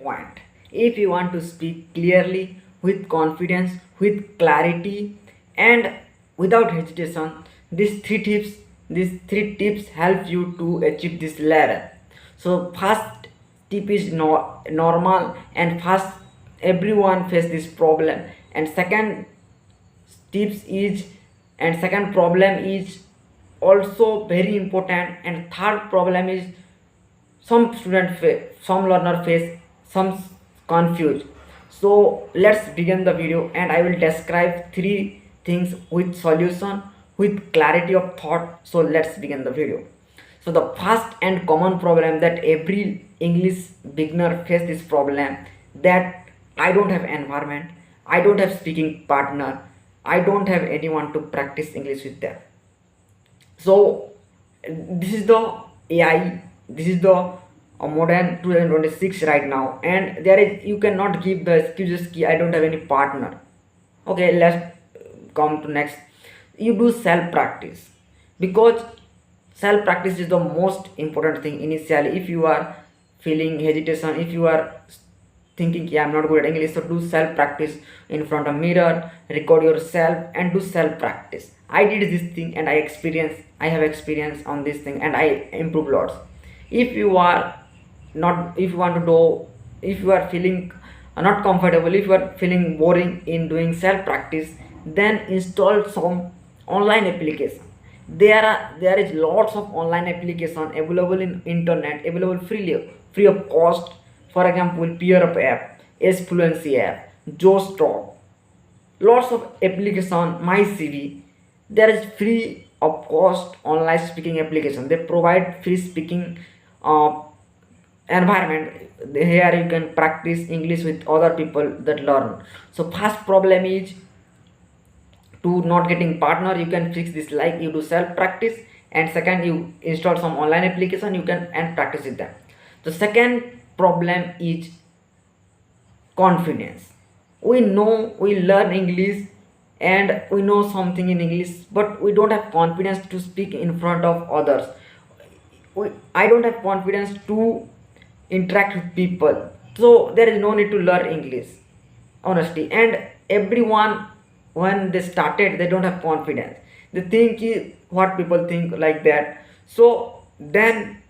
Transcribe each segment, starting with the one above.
point. If you want to speak clearly, with confidence, with clarity, and without hesitation, these three tips help you to achieve this level. So first tip is normal and fast. Everyone face this problem. And tips is second problem is also very important. And third problem is some learner face some confused. So let's begin the video, and I will describe three things with solution, with clarity of thought. So let's begin the video. So the first and common problem that every English beginner face this problem, that I don't have environment, I don't have speaking partner, I don't have anyone to practice English with them. So this is the AI, this is the modern 2026 right now, and there is, you cannot give the excuses ki I don't have any partner. Okay, let's come to next. You do self practice, because self practice is the most important thing initially. If you are feeling hesitation, if you are thinking yeah, I'm not good at English, so do self practice in front of mirror, record yourself and do self practice. I did this thing and I have experience on this thing and I improve lots. If you are not, if you want to do, if you are feeling not comfortable, if you are feeling boring in doing self practice, then install some online application. There is lots of online application available in internet, available free of cost. For example, peer up app, S Fluency app, Joe Talk, lots of application, my CV. There is free of cost online speaking application. They provide free speaking environment. Here you can practice English with other people that learn. So first problem is to not getting partner. You can fix this like you do self practice, and second you install some online application, you can and practice with them. The second problem is confidence. We know we learn English and we know something in English, but we don't have confidence to speak in front of others. I don't have confidence to interact with people. So there is no need to learn English, honestly. And everyone, when they started, they don't have confidence. They think what people think like that. So then,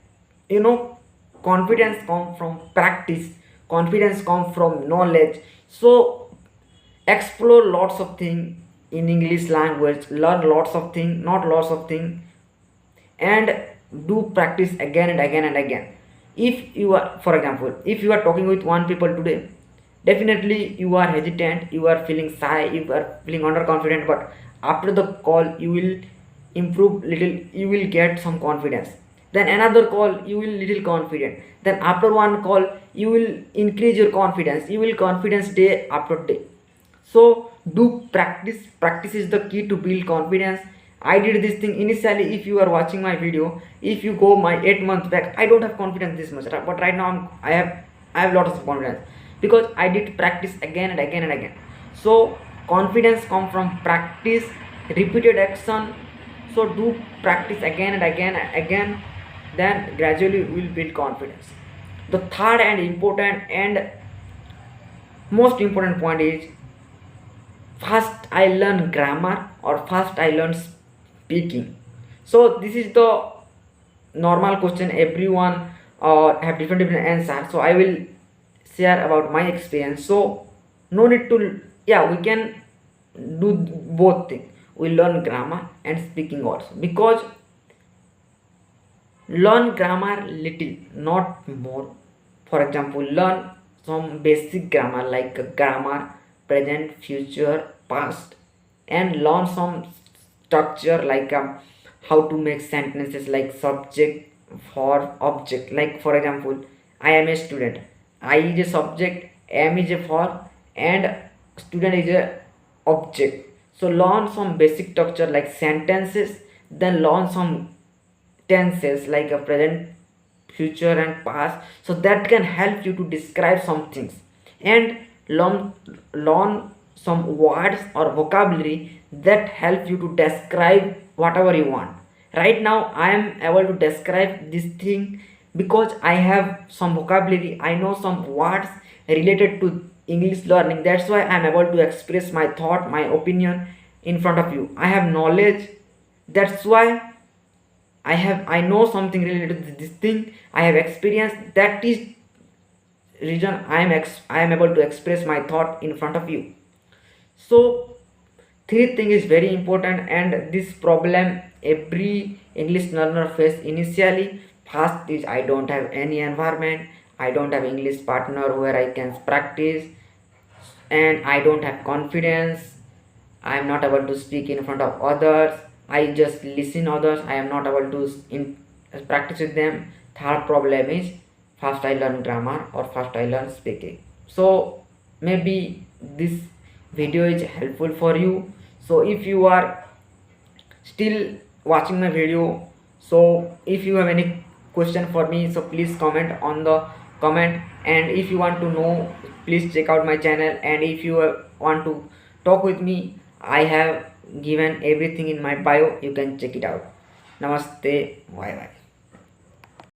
confidence comes from practice, confidence comes from knowledge. So explore lots of things in English language, learn lots of things, not lots of things, and do practice again and again and again. If you are, for example, if you are talking with one people today, definitely you are hesitant, you are feeling shy, you are feeling underconfident, but after the call you will improve little, you will get some confidence. Then another call you will little confident, then after one call you will increase your confidence, you will confidence day after day. So do practice is the key to build confidence. I did this thing initially. If you are watching my video, if you go my 8 months back, I don't have confidence this much, but right now I have lots of confidence because I did practice again and again and again. So confidence comes from practice, repeated action. So do practice again and again and again, then gradually you will build confidence. The third and important and most important point is, first I learn grammar or first I learn speaking. So this is the normal question. Everyone have different answers. So I will share about my experience. So no need to, yeah, we can do both things. We learn grammar and speaking also, because learn grammar little, not more. For example, learn some basic grammar like grammar, present, future, past, and learn some structure like how to make sentences like subject, verb, object. Like for example, I am a student, I is a subject, am is a verb, and student is a object. So learn some basic structure like sentences, then learn some tenses like a present, future, and past. So that can help you to describe some things, and learn some words or vocabulary that help you to describe whatever you want. Right now I am able to describe this thing because I have some vocabulary, I know some words related to English learning. That's why I'm able to express my thought, my opinion in front of you. I have knowledge. That's why I know something related to this thing. I have experience. That is reason I am able to express my thought in front of you. So three thing is very important, and this problem every English learner face initially. First is I don't have any environment, I don't have English partner where I can practice, and I don't have confidence. I am not able to speak in front of others. I just listen others. I am not able to practice with them. Third problem is first I learn grammar or first I learn speaking. So maybe this video is helpful for you. So if you are still watching my video, so if you have any question for me, so please comment on the comment. And if you want to know, please check out my channel. And if you want to talk with me, I have given everything in my bio, you can check it out. Namaste, bye bye.